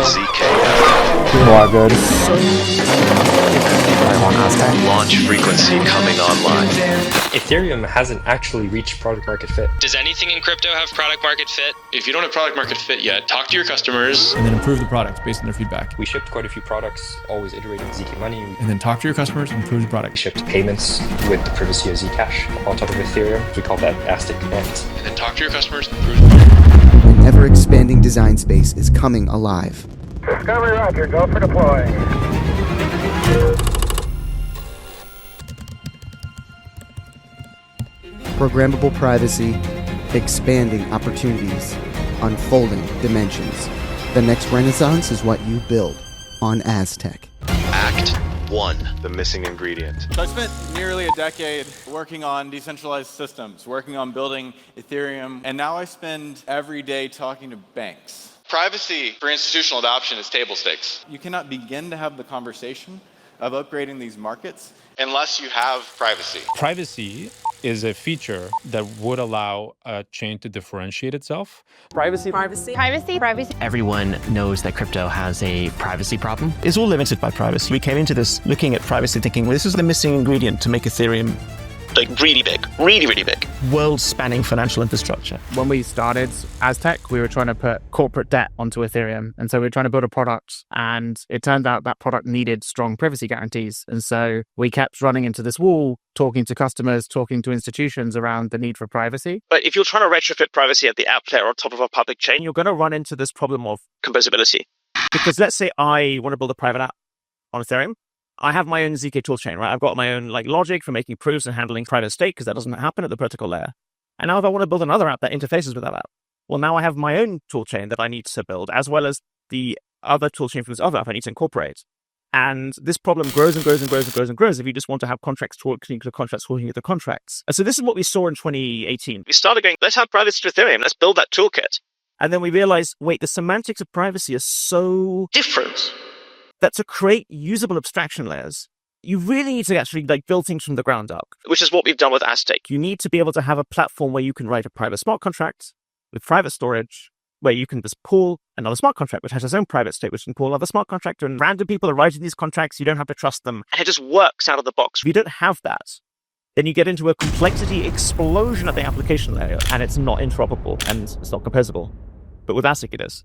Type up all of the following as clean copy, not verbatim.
ZKFM. Wow, good. I'm on Aztec. Launch frequency coming online. Ethereum hasn't actually reached product market fit. Does anything in crypto have product market fit? If you don't have product market fit yet, talk to your customers. And then improve the product based on their feedback. We shipped quite a few products, always iterating ZK Money. And then talk to your customers and improve the We product. shipped payments with the privacy of Zcash on top of Ethereum. We call that Aztec Connect. And then talk to your customers and improve the product. An ever-expanding design space is coming alive. Discovery Roger, go for deploying. Programmable privacy, expanding opportunities, unfolding dimensions. The next renaissance is what you build on Aztec. Act 1. The missing ingredient. So I spent nearly a decade working on decentralized systems, working on building Ethereum, and now I spend every day talking to banks. Privacy for institutional adoption is table stakes. You cannot begin to have the conversation of upgrading these markets unless you have privacy. Privacy is a feature that would allow a chain to differentiate itself. Privacy. Everyone knows that crypto has a privacy problem. It's all limited by privacy. We came into this looking at privacy thinking, well, this is the missing ingredient to make Ethereum like really big, really big. World-spanning financial infrastructure. When we started Aztec, we were trying to put corporate debt onto Ethereum. And so we were trying to build a product, and it turned out that product needed strong privacy guarantees. And so we kept running into this wall, talking to customers, talking to institutions around the need for privacy. But if you're trying to retrofit privacy at the app layer on top of a public chain, you're going to run into this problem of composability. Because let's say I want to build a private app on Ethereum. I have my own ZK toolchain, right? I've got my own logic for making proofs and handling private stake because that doesn't happen at the protocol layer. And now if I want to build another app that interfaces with that app, well, now I have my own toolchain that I need to build, as well as the other toolchain from this other app I need to incorporate. And this problem grows and grows and grows and grows and grows if you just want to have contracts talking to contracts talking to contracts. And so this is what we saw in 2018. We started going, let's have privacy to Ethereum. Let's build that toolkit. And then we realized, wait, the semantics of privacy are so different that to create usable abstraction layers, you really need to actually build things from the ground up, which is what we've done with Aztec. You need to be able to have a platform where you can write a private smart contract with private storage, where you can just pull another smart contract, which has its own private state, which can pull another smart contract, and random people are writing these contracts. You don't have to trust them. And it just works out of the box. If you don't have that, then you get into a complexity explosion at the application layer, and it's not interoperable and it's not composable. But with Aztec, it is.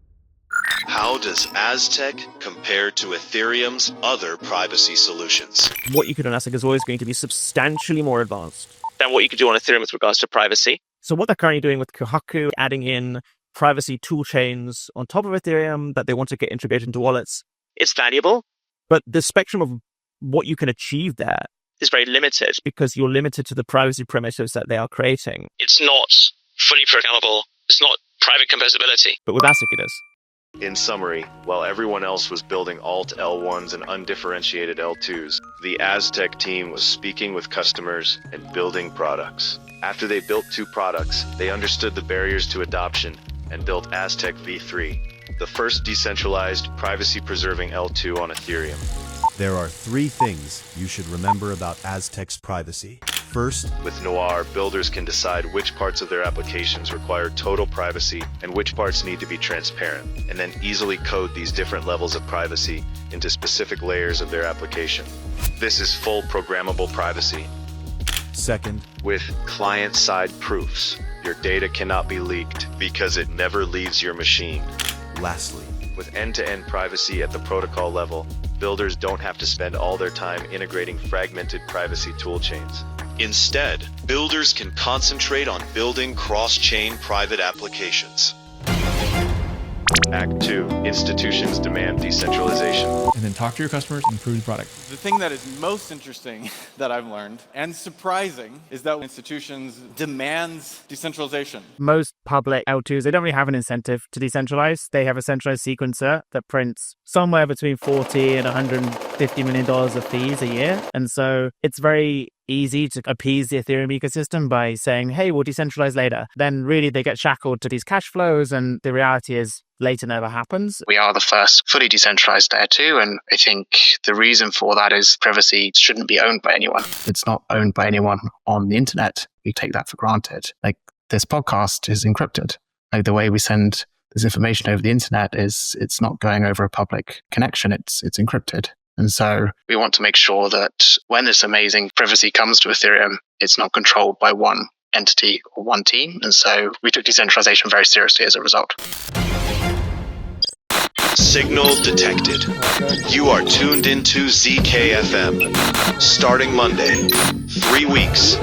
How does Aztec compare to Ethereum's other privacy solutions? What you could do on Aztec is always going to be substantially more advanced than what you could do on Ethereum with regards to privacy. So what they're currently doing with Kohaku, adding in privacy tool chains on top of Ethereum that they want to get integrated into wallets, it's valuable. But the spectrum of what you can achieve there is very limited because you're limited to the privacy primitives that they are creating. It's not fully programmable. It's not private composability. But with Aztec, it is. In summary, while everyone else was building alt L1s and undifferentiated L2s, the Aztec team was speaking with customers and building products. After they built 2 products, they understood the barriers to adoption and built Aztec v3, the first decentralized, privacy-preserving L2 on Ethereum. There are 3 things you should remember about Aztec's privacy. First, with Noir, builders can decide which parts of their applications require total privacy and which parts need to be transparent, and then easily code these different levels of privacy into specific layers of their application. This is full programmable privacy. Second, with client-side proofs, your data cannot be leaked because it never leaves your machine. Lastly, with end-to-end privacy at the protocol level, builders don't have to spend all their time integrating fragmented privacy toolchains. Instead, builders can concentrate on building cross-chain private applications. Act 2. Institutions demand decentralization. And then talk to your customers and improve the product. The thing that is most interesting that I've learned and surprising is that institutions demands decentralization. Most public L2s, they don't really have an incentive to decentralize. They have a centralized sequencer that prints somewhere between $40 and $150 million of fees a year. And so it's very easy to appease the Ethereum ecosystem by saying, hey, we'll decentralize later. Then really they get shackled to these cash flows, and the reality is later never happens. We are the first fully decentralized layer 2, and I think the reason for that is privacy shouldn't be owned by anyone. It's not owned by anyone on the internet. We take that for granted. This podcast is encrypted. The way we send this information over the internet it's not going over a public connection. It's encrypted. And so we want to make sure that when this amazing privacy comes to Ethereum, it's not controlled by one entity or one team. And so we took decentralization very seriously as a result. Signal detected. You are tuned into ZKFM. Starting Monday, 3 weeks,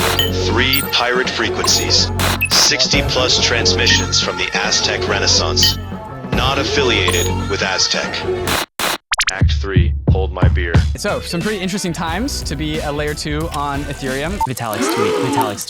3 pirate frequencies, 60 plus transmissions from the Aztec Renaissance. Not affiliated with Aztec. Act 3, hold my beer. So, some pretty interesting times to be a layer 2 on Ethereum. Vitalik's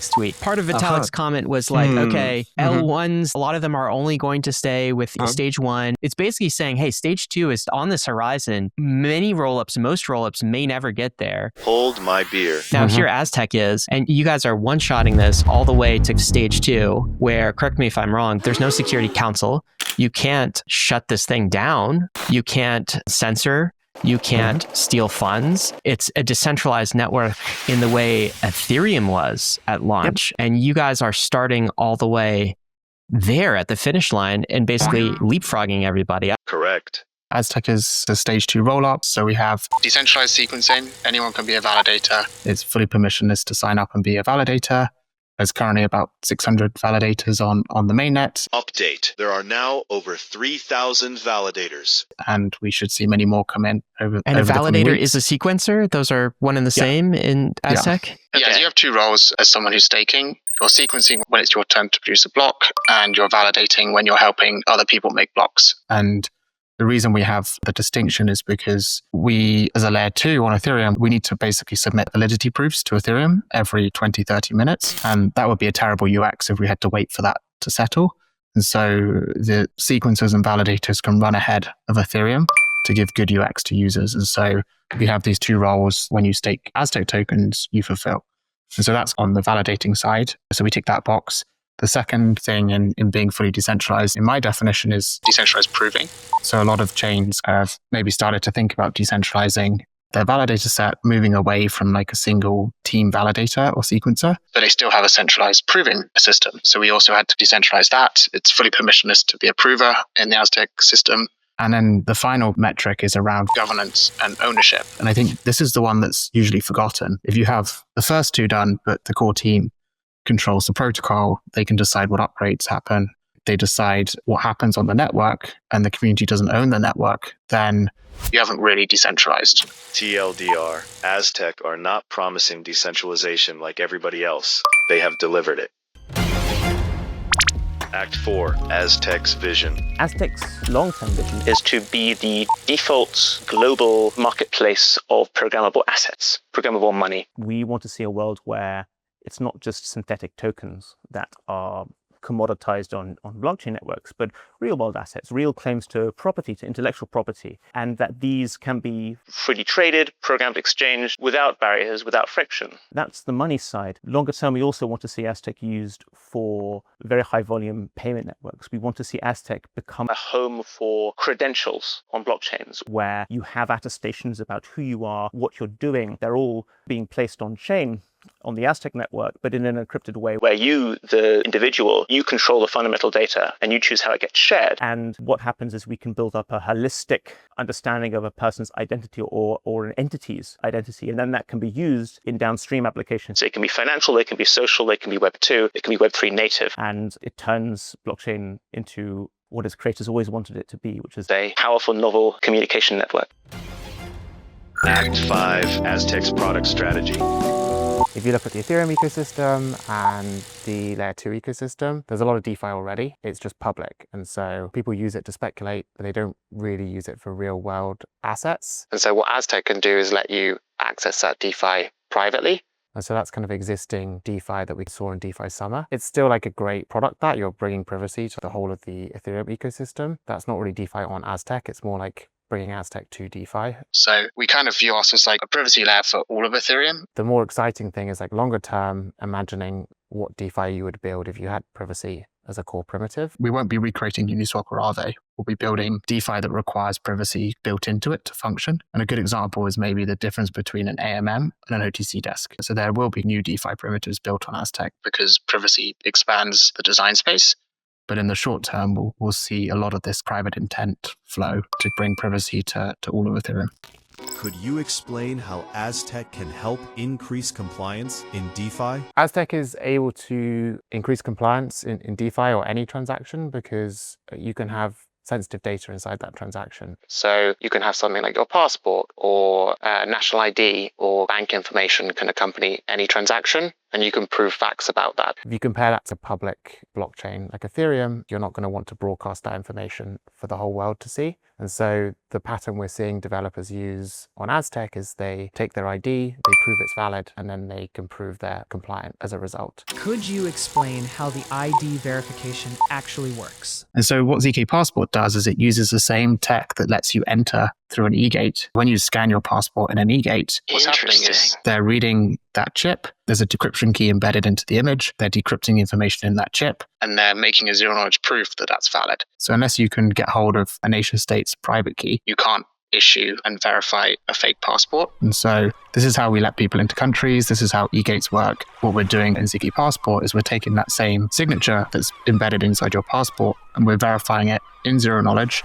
tweet. Part of Vitalik's comment was like, okay, L1s, a lot of them are only going to stay with stage 1. It's basically saying, hey, stage 2 is on this horizon. Many rollups, most rollups may never get there. Hold my beer. Now, here Aztec is, and you guys are one-shotting this all the way to stage 2, where, correct me if I'm wrong, there's no security council. You can't shut this thing down. You can't censor. You can't steal funds. It's a decentralized network in the way Ethereum was at launch. And you guys are starting all the way there at the finish line and basically leapfrogging everybody. Correct. Aztec is a stage 2 rollup. So we have decentralized sequencing. Anyone can be a validator. It's fully permissionless to sign up and be a validator. There's currently about 600 validators on the mainnet. Update. There are now over 3,000 validators. And we should see many more come in over And over a the coming validator weeks. is a sequencer? Those are one and the same in Aztec? Yeah, so you have 2 roles as someone who's staking. You're sequencing when it's your turn to produce a block, and you're validating when you're helping other people make blocks. And the reason we have the distinction is because we, as a layer 2 on Ethereum, we need to basically submit validity proofs to Ethereum every 20, 30 minutes. And that would be a terrible UX if we had to wait for that to settle. And so the sequencers and validators can run ahead of Ethereum to give good UX to users. And so we have these 2 roles. When you stake Aztec tokens, you fulfill. And so that's on the validating side. So we tick that box. The second thing in being fully decentralized, in my definition, is decentralized proving. So a lot of chains have maybe started to think about decentralizing their validator set, moving away from like a single team validator or sequencer. But they still have a centralized proving system. So we also had to decentralize that. It's fully permissionless to be a prover in the Aztec system. And then the final metric is around governance and ownership. And I think this is the one that's usually forgotten. If you have the first 2 done, but the core team controls the protocol, they can decide what upgrades happen. They decide what happens on the network, and the community doesn't own the network, then you haven't really decentralized. TLDR. Aztec are not promising decentralization like everybody else. They have delivered it. Act 4. Aztec's vision. Aztec's long-term vision is to be the default global marketplace of programmable assets, programmable money. We want to see a world where it's not just synthetic tokens that are commoditized on blockchain networks, but real-world assets, real claims to property, to intellectual property, and that these can be freely traded, programmed, exchanged without barriers, without friction. That's the money side. Longer term, we also want to see Aztec used for very high-volume payment networks. We want to see Aztec become a home for credentials on blockchains, where you have attestations about who you are, what you're doing. They're all being placed on chain, on the Aztec network, but in an encrypted way where you, the individual, you control the fundamental data and you choose how it gets shared. And what happens is we can build up a holistic understanding of a person's identity or an entity's identity. And then that can be used in downstream applications. So it can be financial, it can be social, it can be Web 2, it can be Web 3 native. And it turns blockchain into what its creators always wanted it to be, which is a powerful, novel communication network. Act 5. Aztec's product strategy. If you look at the Ethereum ecosystem and the layer 2 ecosystem, there's a lot of DeFi already. It's just public. And so people use it to speculate, but they don't really use it for real world assets. And so what Aztec can do is let you access that DeFi privately. And so that's kind of existing DeFi that we saw in DeFi Summer. It's still like a great product that you're bringing privacy to the whole of the Ethereum ecosystem. That's not really DeFi on Aztec. It's more like bringing Aztec to DeFi. So we kind of view us as like a privacy layer for all of Ethereum. The more exciting thing is like longer term, imagining what DeFi you would build if you had privacy as a core primitive. We won't be recreating Uniswap or Aave. We'll be building DeFi that requires privacy built into it to function. And a good example is maybe the difference between an AMM and an OTC desk. So there will be new DeFi primitives built on Aztec because privacy expands the design space. But in the short term, we'll see a lot of this private intent flow to bring privacy to all of Ethereum. Could you explain how Aztec can help increase compliance in DeFi? Aztec is able to increase compliance in DeFi or any transaction because you can have sensitive data inside that transaction. So you can have something like your passport or national ID or bank information can accompany any transaction, and you can prove facts about that. If you compare that to public blockchain like Ethereum, you're not going to want to broadcast that information for the whole world to see. And so the pattern we're seeing developers use on Aztec is they take their ID, they prove it's valid, and then they can prove they're compliant as a result. Could you explain how the ID verification actually works? And so what ZK Passport does is it uses the same tech that lets you enter through an e-gate. When you scan your passport in an e-gate, what's happening is they're reading that chip. There's a decryption key embedded into the image. They're decrypting information in that chip, and they're making a zero-knowledge proof that that's valid. So unless you can get hold of a nation-state's private key, you can't issue and verify a fake passport. And so this is how we let people into countries. This is how e-gates work. What we're doing in ZK Passport is we're taking that same signature that's embedded inside your passport and we're verifying it in zero knowledge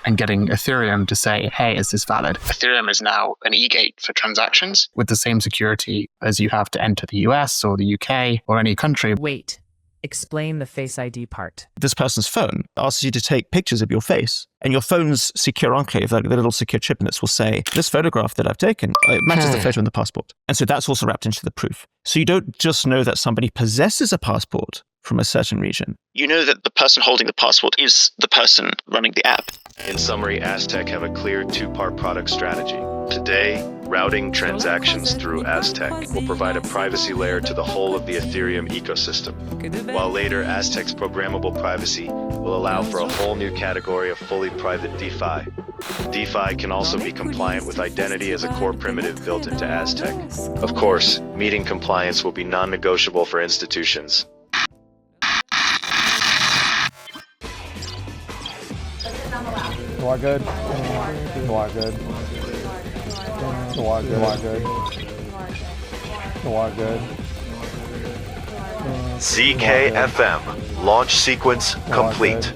and getting Ethereum to say, hey, is this valid? Ethereum is now an e-gate for transactions with the same security as you have to enter the US or the UK or any country. Wait, explain the Face ID part. This person's phone asks you to take pictures of your face, and your phone's secure enclave, like the little secure chip in this, will say, this photograph that I've taken, it matches the photo in the passport. And so that's also wrapped into the proof. So you don't just know that somebody possesses a passport from a certain region. You know that the person holding the passport is the person running the app. In summary, Aztec have a clear two-part product strategy. Today, routing transactions through Aztec will provide a privacy layer to the whole of the Ethereum ecosystem, while later Aztec's programmable privacy will allow for a whole new category of fully private DeFi. DeFi can also be compliant with identity as a core primitive built into Aztec. Of course, meeting compliance will be non-negotiable for institutions. You are good. You are good. You are good. You are good. You are good. ZKFM. Launch sequence complete.